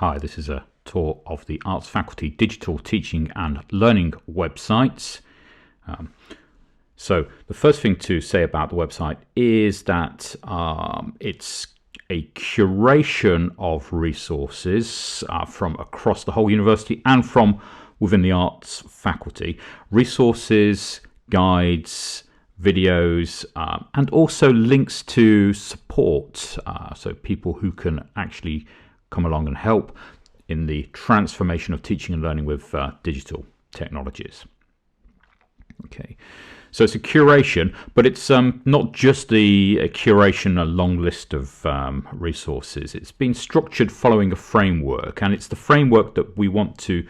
Hi, this is a tour of the Arts Faculty Digital Teaching and Learning website. So the first thing to say about the website is that it's a curation of resources from across the whole university and from within the arts faculty. Resources, guides, videos, and also links to support, so people who can actually come along and help in the transformation of teaching and learning with digital technologies. Okay, so it's a curation, but it's not just a curation, a long list of resources. It's been structured following a framework, and it's the framework that we want to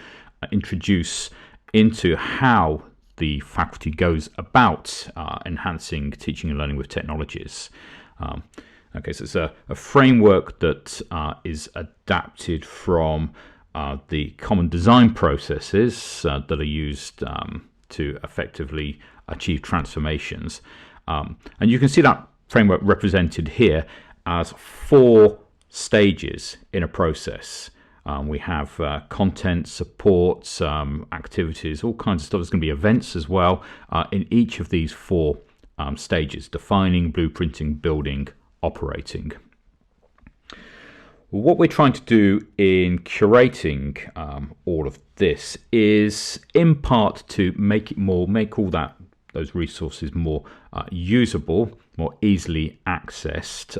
introduce into how the faculty goes about enhancing teaching and learning with technologies. Okay, so it's a framework that is adapted from the common design processes that are used to effectively achieve transformations. And you can see that framework represented here as 4 stages in a process. We have content, support, activities, all kinds of stuff. There's going to be events as well in each of these 4 stages: defining, blueprinting, building, operating. What we're trying to do in curating all of this is in part to make all those resources more usable, more easily accessed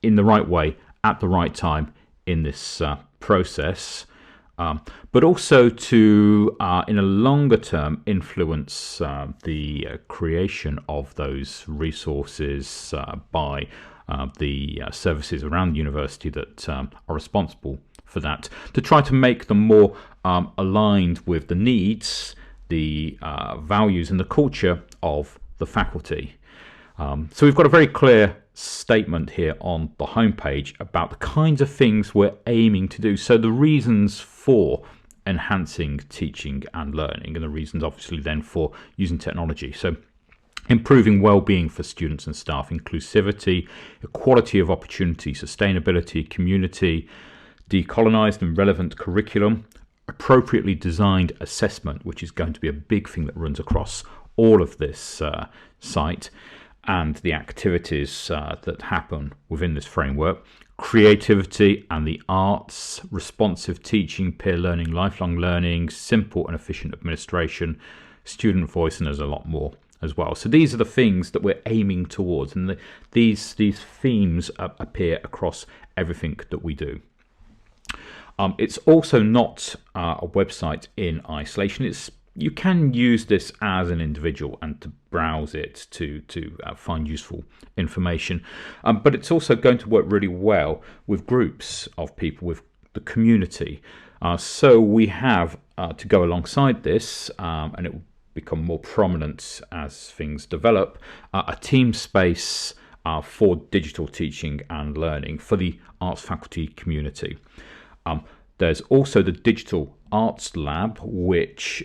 in the right way at the right time in this process, but also to in a longer term influence the creation of those resources by the services around the university that are responsible for that, to try to make them more aligned with the needs, the values and the culture of the faculty. So we've got a very clear statement here on the homepage about the kinds of things we're aiming to do. So the reasons for enhancing teaching and learning, and the reasons obviously then for using technology. So improving well-being for students and staff, inclusivity, equality of opportunity, sustainability, community, decolonized and relevant curriculum, appropriately designed assessment, which is going to be a big thing that runs across all of this site, and the activities that happen within this framework, creativity and the arts, responsive teaching, peer learning, lifelong learning, simple and efficient administration, student voice, and there's a lot more as well. So these are the things that we're aiming towards, and these themes appear across everything that we do. It's also not a website in isolation. You can use this as an individual and to browse it to find useful information, but it's also going to work really well with groups of people, with the community. So we have to go alongside this, and it will become more prominent as things develop, a team space for digital teaching and learning for the arts faculty community. There's also the Digital Arts Lab, which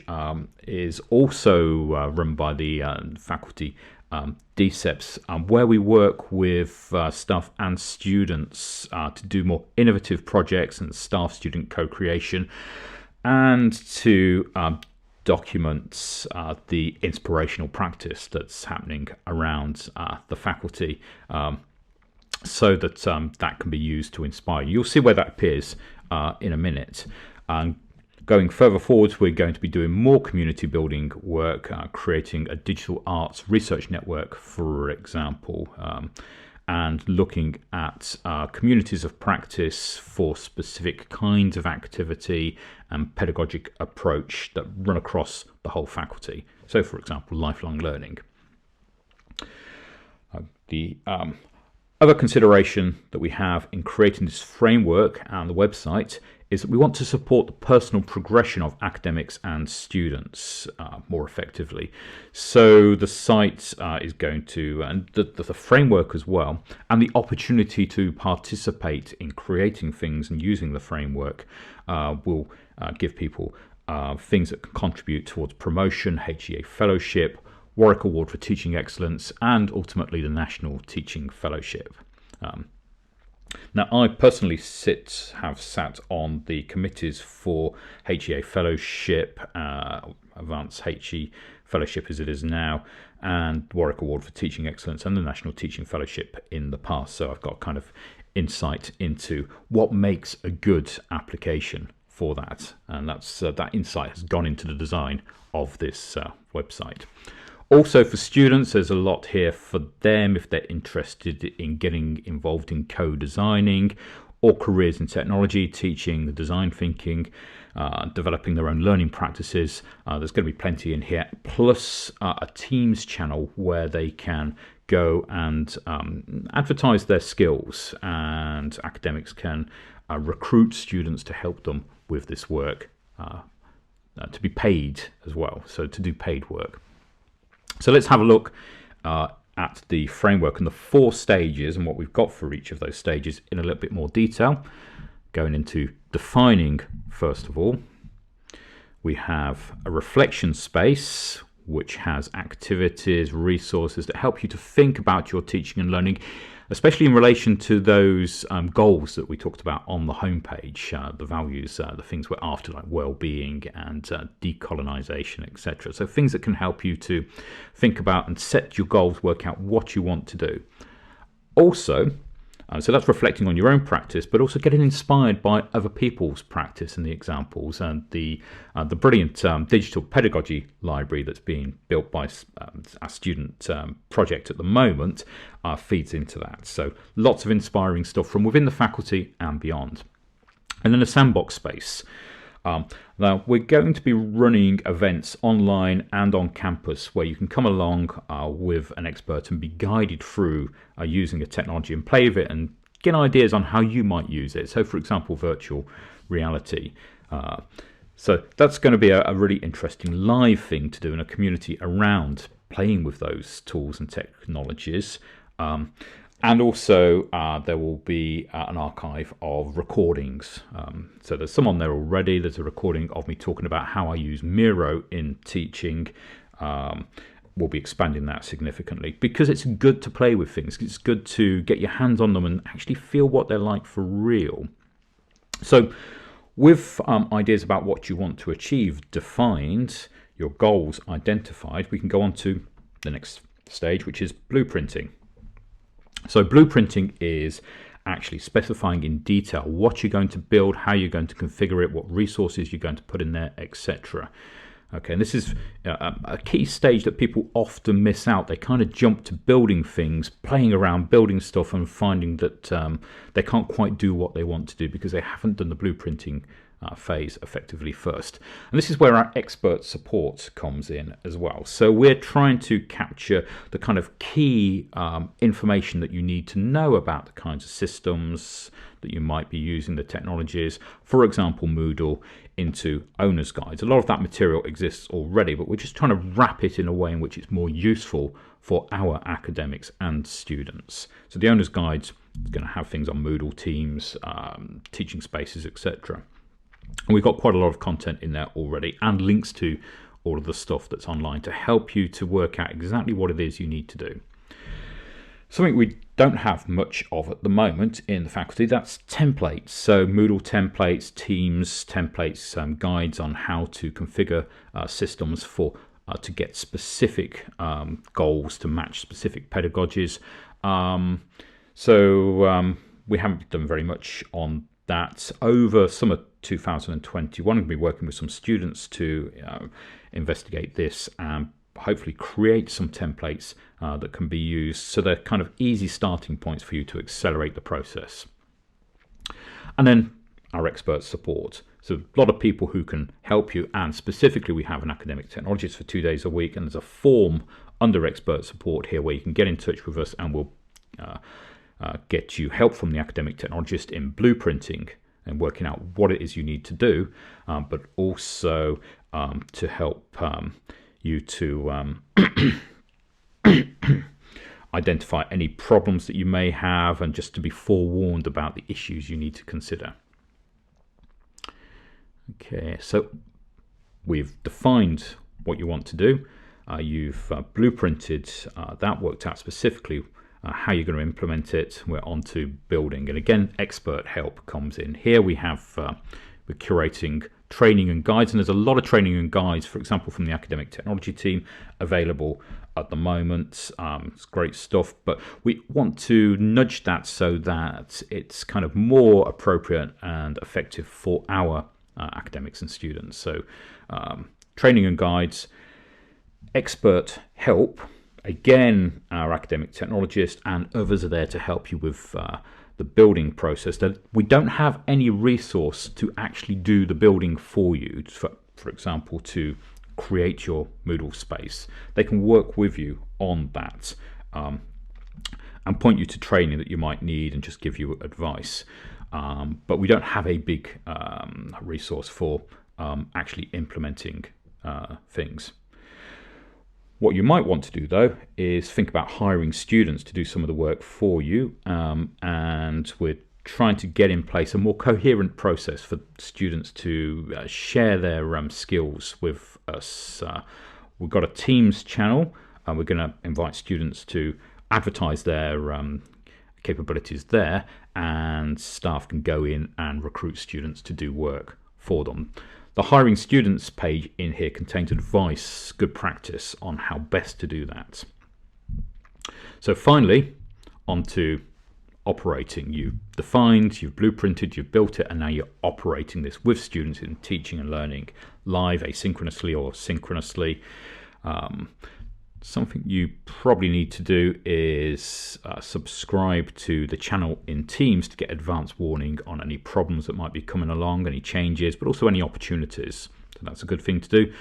is also run by the faculty DCEPs, where we work with staff and students to do more innovative projects and staff-student co-creation, and to document the inspirational practice that's happening around the faculty, so that that can be used to inspire you. You'll see where that appears in a minute. Going further forwards, we're going to be doing more community building work, creating a digital arts research network, for example, and looking at communities of practice for specific kinds of activity and pedagogic approach that run across the whole faculty. So, for example, lifelong learning. The other consideration that we have in creating this framework and the website is that we want to support the personal progression of academics and students more effectively. So the site is going to, and the framework as well, and the opportunity to participate in creating things and using the framework will give people things that can contribute towards promotion, HEA Fellowship, Warwick Award for Teaching Excellence, and ultimately the National Teaching Fellowship. Now, I personally have sat on the committees for HEA Fellowship, Advanced HE Fellowship as it is now, and Warwick Award for Teaching Excellence and the National Teaching Fellowship in the past. So I've got kind of insight into what makes a good application for that. And that insight has gone into the design of this website. Also for students, there's a lot here for them if they're interested in getting involved in co-designing or careers in technology, teaching, design thinking, developing their own learning practices. There's going to be plenty in here, plus a Teams channel where they can go and advertise their skills, and academics can recruit students to help them with this work, to be paid as well, so to do paid work. So let's have a look at the framework and the 4 stages and what we've got for each of those stages in a little bit more detail. Going into defining, first of all, we have a reflection space, which has activities, resources that help you to think about your teaching and learning, especially in relation to those goals that we talked about on the homepage, the values, the things we're after, like well-being and decolonisation, etc. So things that can help you to think about and set your goals, work out what you want to do. Also, so that's reflecting on your own practice, but also getting inspired by other people's practice and the examples, and the brilliant digital pedagogy library that's being built by a student project at the moment feeds into that. So lots of inspiring stuff from within the faculty and beyond. And then a sandbox space. Now we're going to be running events online and on campus where you can come along with an expert and be guided through using a technology and play with it and get ideas on how you might use it. So for example, virtual reality. So that's going to be a really interesting live thing to do in a community around playing with those tools and technologies. And also there will be an archive of recordings. So there's some on there already. There's a recording of me talking about how I use Miro in teaching. We'll be expanding that significantly because it's good to play with things. It's good to get your hands on them and actually feel what they're like for real. So with ideas about what you want to achieve defined, your goals identified, we can go on to the next stage, which is blueprinting. So blueprinting is actually specifying in detail what you're going to build, how you're going to configure it, what resources you're going to put in there, etc. Okay, and this is a key stage that people often miss out. They kind of jump to building things, playing around, building stuff, and finding that they can't quite do what they want to do because they haven't done the blueprinting phase effectively first. And this is where our expert support comes in as well. So we're trying to capture the kind of key information that you need to know about the kinds of systems that you might be using, the technologies, for example Moodle, into owner's guides. A lot of that material exists already, but we're just trying to wrap it in a way in which it's more useful for our academics and students. So the owner's guides is going to have things on Moodle, Teams, teaching spaces, etc. And we've got quite a lot of content in there already and links to all of the stuff that's online to help you to work out exactly what it is you need to do. Something we don't have much of at the moment in the faculty, that's templates. So Moodle templates, Teams templates, guides on how to configure systems for to get specific goals to match specific pedagogies. We haven't done very much on that. Over summer 2021, I'm going to be working with some students to investigate this and hopefully create some templates that can be used, so they're kind of easy starting points for you to accelerate the process. And then our expert support. So a lot of people who can help you, and specifically we have an academic technologist for 2 days a week, and there's a form under expert support here where you can get in touch with us and we'll get you help from the academic technologist in blueprinting and working out what it is you need to do, but also to help you to identify any problems that you may have and just to be forewarned about the issues you need to consider. Okay, so we've defined what you want to do. You've blueprinted that, worked out specifically how you're going to implement it. We're on to building, and again, expert help comes in. Here we have we're curating training and guides, and there's a lot of training and guides, for example, from the academic technology team available at the moment. It's great stuff, but we want to nudge that so that it's kind of more appropriate and effective for our academics and students. So training and guides, expert help. Again, our academic technologist and others are there to help you with the building process. That we don't have any resource to actually do the building for you, for example, to create your Moodle space. They can work with you on that and point you to training that you might need and just give you advice. But we don't have a big resource for actually implementing things. What you might want to do, though, is think about hiring students to do some of the work for you, and we're trying to get in place a more coherent process for students to share their skills with us. We've got a Teams channel, and we're going to invite students to advertise their capabilities there, and staff can go in and recruit students to do work for them. The hiring students page in here contains advice, good practice on how best to do that. So finally, on to operating. You've defined, you've blueprinted, you've built it, and now you're operating this with students in teaching and learning live, asynchronously or synchronously. Something you probably need to do is subscribe to the channel in Teams to get advance warning on any problems that might be coming along, any changes, but also any opportunities. So that's a good thing to do.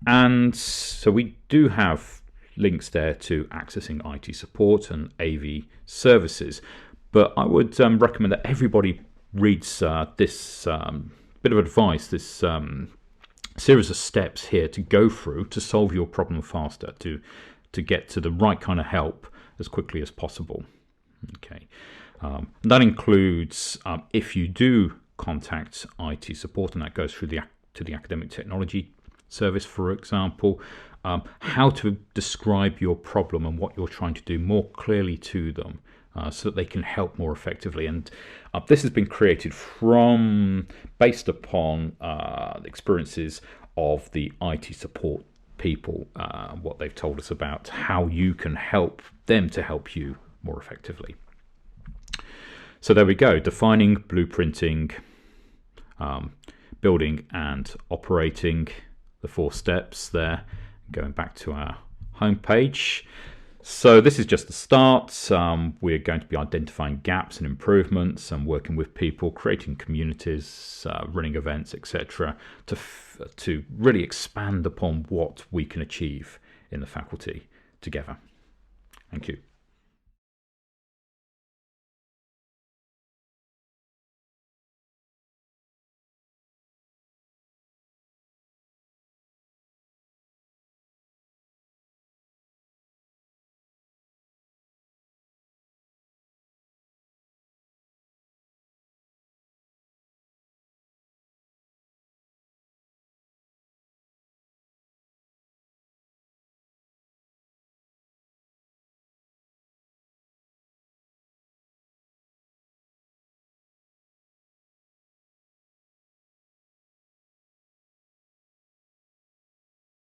And so we do have links there to accessing IT support and AV services. But I would recommend that everybody reads this bit of advice, this series of steps here to go through to solve your problem faster, to get to the right kind of help as quickly as possible. Okay, that includes if you do contact IT support, and that goes through to the academic technology service, for example, how to describe your problem and what you're trying to do more clearly to them, so that they can help more effectively. And this has been created based upon the experiences of the IT support people, what they've told us about how you can help them to help you more effectively. So there we go, defining, blueprinting, building and operating, the 4 steps there, going back to our homepage. So this is just the start. We're going to be identifying gaps and improvements and working with people, creating communities, running events, etc., to really expand upon what we can achieve in the faculty together. Thank you.